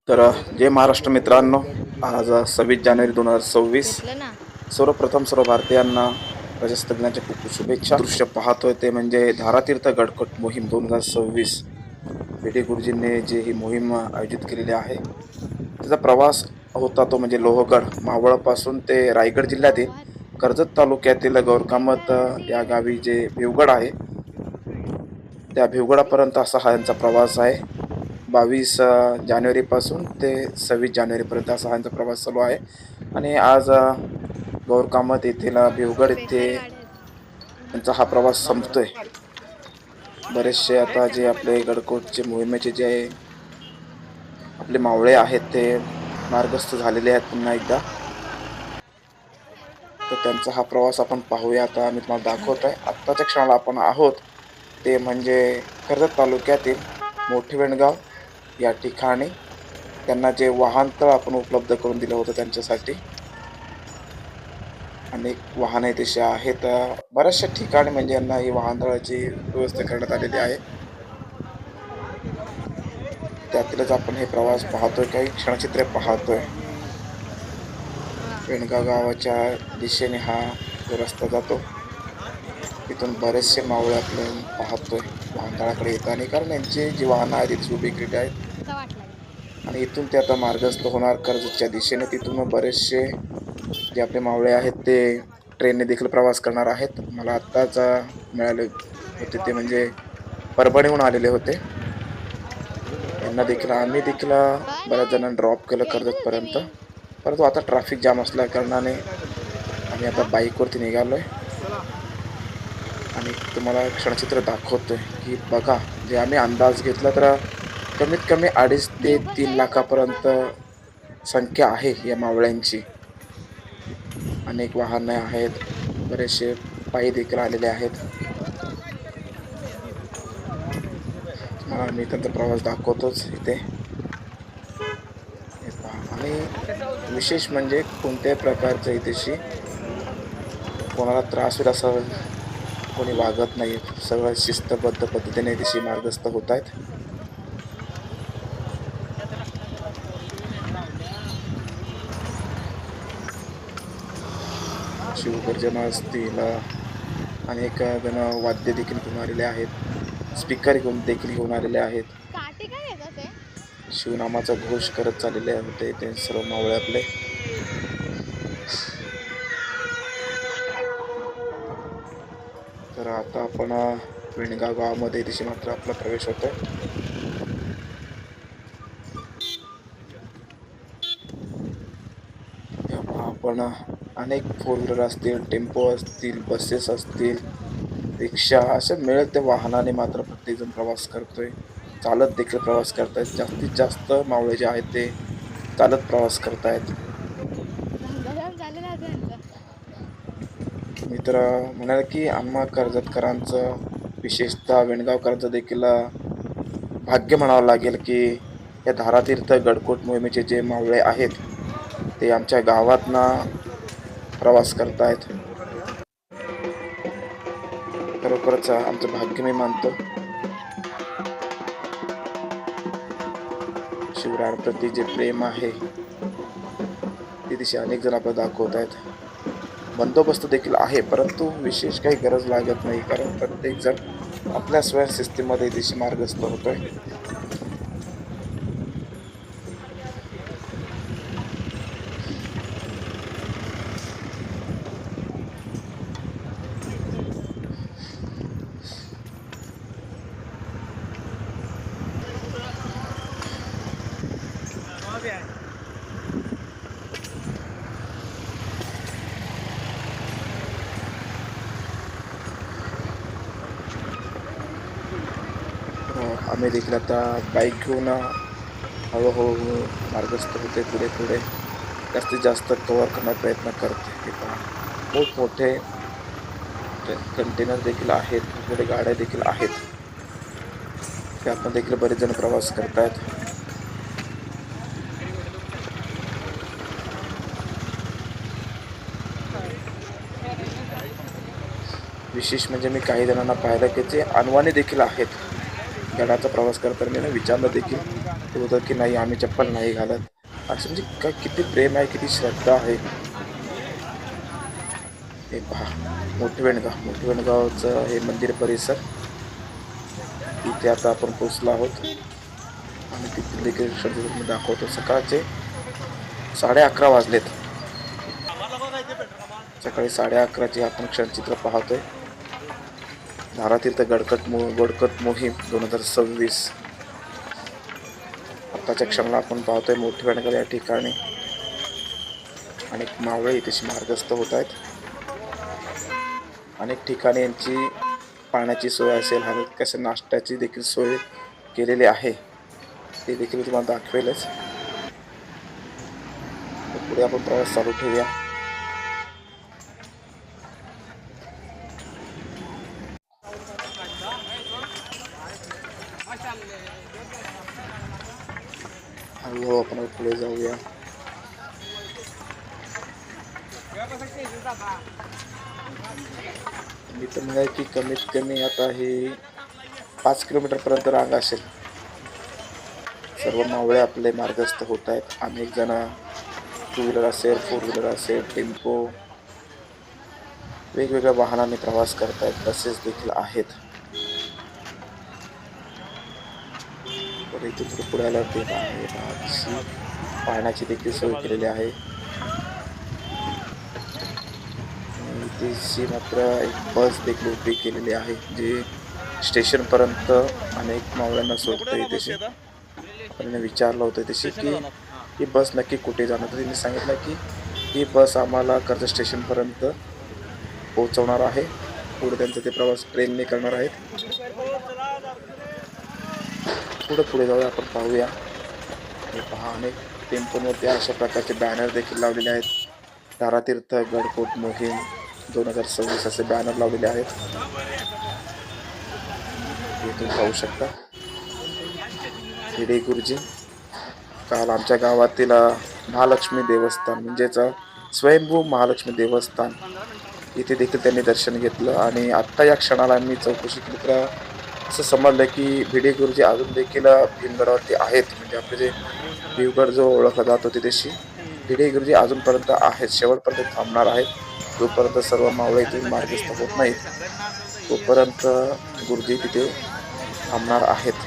तर जय महाराष्ट्र मित्रांनो, आज 26 जानेवारी 2026. घेतलं ना. सर्वप्रथम सर्व भारतीयांना प्रजासत्ताक दिनाच्या खूप खूप शुभेच्छा. दृश्य पाहतोय ते म्हणजे धारातीर्थ गडकोट मोहीम 2026. पेढे गुरुजींनी जी ही मोहीम आयोजित केलेली आहे, त्याचा प्रवास होता तो म्हणजे लोहगड मावळपासून ते रायगड जिल्ह्यातील कर्जत तालुक्यातील गौरकामत या गावी जे भिवगड आहे, त्या भिवगडापर्यंत असा हा यांचा प्रवास आहे. 22 जानेवारीपासून ते 26 जानेवारीपर्यंत असा यांचा प्रवास चालू आहे. आणि आज गौरकामत येथील भिवगड येथे बेकार गाड्या आहेत. त्यांचा हा प्रवास संपतोय. बरेचसे आता जे आपले गडकोटचे मोहिमेचे जे आपले मावळे आहेत ते मार्गस्थ झालेले आहेत पुन्हा एकदा. तर त्यांचा हा प्रवास आपण पाहूया. आता मी तुम्हाला दाखवत आहे. आत्ताच्या क्षणाला आपण आहोत ते म्हणजे कर्जत तालुक्यातील मोठे वेणगाव या ठिकाणी. त्यांना जे वाहनतळ आपण उपलब्ध करून दिलं होतं त्यांच्यासाठी, अनेक वाहने तशी आहेत. बऱ्याचशा ठिकाणी म्हणजे यांना ही वाहनतळाची व्यवस्था करण्यात आलेली आहे. त्यातीलच आपण हे प्रवास पाहतोय, काही क्षणचित्रे पाहतोय. वेणगाव गावाच्या दिशेने हा जो रस्ता जातो, तिथून बरेचसे मावळे आपल्याला पाहतोय वाहनतळाकडे येताना, कारण यांची जी वाहनं आहेत ती उभी केलेली आहेत. कसा वाटला? आणि इथून ते आता मार्गस्थ होणार कर्जतच्या दिशेने. तिथून बरेचसे जे आपले मावळे आहेत ते ट्रेनने देखील प्रवास करणार आहेत. मला आत्ताच मिळाले होते ते म्हणजे परभणीहून आलेले होते. यांना देखील आम्ही देखील बऱ्याच जणांना ड्रॉप केलं यायचंच होते कर्जतपर्यंत. मी. परंतु आता ट्रॅफिक जाम असल्या कारणाने आम्ही आता बाईकवरती निघालोय आणि तुम्हाला क्षणचित्र दाखवतोय की बघा, जे आम्ही अंदाज घेतला तर कमीत कमी 2.5 ते देव पण 3 जाईल लाखापर्यंत संख्या आहे या मावळ्यांची. अनेक वाहने आहेत, बरेचसे पायी देखील आलेले आहेत. तुम्हाला मी त्यांचा प्रवास दाखवतोच इथे. हे पहा. आणि विशेष म्हणजे कोणत्याही प्रकारचं इथेशी कोणाला त्रास होईल असं कोणी वागत नाही. सगळं शिस्तबद्ध पद्धतीने इथेशी मार्गस्थ होत आहेत. शिवगर्जना असतील, अनेक जण वाद्य देखील घेऊन आलेले आहेत, स्पीकर देखील घेऊन आलेले आहेत. काटे काय येतात ते? शिवनामाचा घोष करत चाललेले होते ते सर्व मावळे आपले. तर आता आपण वेणगाव गावामध्ये दिशी मात्र आपला प्रवेश होतोय. आपण अनेक फोर व्हीलर असतील, टेम्पो असतील, बसेस असतील, रिक्षा, अशा मिळेल त्या वाहनाने मात्र प्रत्येकजण प्रवास करतोय. चालत देखील प्रवास करतायत. जास्तीत जास्त मावळे जे आहेत ते चालत प्रवास करतायत. रंगाजाम झाले ना त्यांचं. मी तर म्हणाल की आम्हा कर्जतकरांचं, विशेषतः वेणगावकरांचं देखील भाग्य म्हणावं लागेल की या धारातीर्थ गडकोट मोहिमेचे जे मावळे आहेत ते आमच्या गावातनं प्रवास करतायत. खरोखरच आमचं भाग्य मी मानतो. शिवरायांप्रती जे प्रेम आहे ते दिशा अनेक जण आपल्याला दाखवत आहेत. बंदोबस्त देखील आहे, परंतु विशेष काही गरज लागत नाही, कारण प्रत्येक जण आपल्या स्वयंशिस्तीमध्ये दिशी मार्गस्थ होतोय. आम्ही देखील आता बाईक घेऊन हळूहळू मार्गस्थ होते. पुढे पुढे जास्तीत जास्त कव्हर करण्याचा प्रयत्न करते. हे पहा, मोठमोठे कंटेनर देखील आहेत, मोठमोठे गाड्या देखील आहेत, त्यातून देखील बरेच जण प्रवास करतायत. विशेष म्हणजे मी काही जणांना पाहिलं की जे अनवाणी देखील आहेत. गडाचा प्रवास करताना मी विचारलं देखील, ते होतं की नाही आम्ही चप्पल नाही घालत. असं म्हणजे काय किती प्रेम आहे, किती श्रद्धा आहे. हे पहा मोठवेणगावचं हे मंदिर परिसर. इथे आता आपण पोहोचलो आहोत आणि तिथले देखील क्षणचित्र मी दाखवतो. सकाळचे 11:30 वाजलेत. सकाळी 11:30चे आपण क्षणचित्र पाहतोय. धारातीर्थ गडकट मोहीम 2026. आत्ताच्या क्षणाला आपण पाहतोय मोठवेणगाव या ठिकाणी अनेक मावळे इथे मार्गस्थ होत आहेत. अनेक ठिकाणी यांची पाण्याची सोय असेल, हलक्याशा नाश्त्याची देखील सोय केलेली आहे. ते देखील तुम्हाला दाखवेलच. पुढे आपण प्रवास चालू ठेवूया. हळूहळू आपण पुढे जाऊया. मी तर म्हणाय की कमीत कमी आता हे 5 किलोमीटर पर्यंत रांग असेल. सर्व मावळे आपले मार्गस्थ होत आहेत. अनेक जण 2 व्हीलर असेल, 4 व्हीलर असेल, टेम्पो वेगवेगळ्या वाहनाने प्रवास करतायत. बसेस देखील आहेत. तर इथून थोडं पुढे आल्यावर ते आहे पाण्याची देखील सोय केलेली आहे. इथेची मात्र एक बस देखील उभी केलेली आहे जी स्टेशनपर्यंत अनेक मावळ्यांना सोडते. इथे आपण विचारलं होतं तशी की ही बस नक्की कुठे जाणार, तर त्यांनी सांगितलं की ही बस आम्हाला कर्जत स्टेशनपर्यंत पोहोचवणार आहे. पुढे त्यांचा ते प्रवास ट्रेनने करणार आहेत. पुढे जाऊया आपण पाहूया. हे पहा अनेक टेम्पोवरती अशा प्रकारचे बॅनर देखील लावलेले आहेत. धारातीर्थ गडकोट मोहीम 2026 असे बॅनर लावलेले आहेत. हे तुम्ही पाहू शकता. भिडे गुरुजी काल आमच्या गावातील महालक्ष्मी देवस्थान म्हणजेच स्वयंभू महालक्ष्मी देवस्थान इथे देखील त्यांनी दर्शन घेतलं. आणि आत्ता या क्षणाला मी चौकशी केली तर असं समजलं की भिडे गुरुजी अजून देखील भीमगडावरती आहेत. म्हणजे आपले जे भीमगड जो ओळखला जातो तिथेशी भिडे गुरुजी अजूनपर्यंत आहेत, शेवटपर्यंत थांबणार आहेत. जोपर्यंत सर्व मावळे इथून मार्गस्थ होत नाहीत तोपर्यंत गुरुजी तिथे थांबणार आहेत.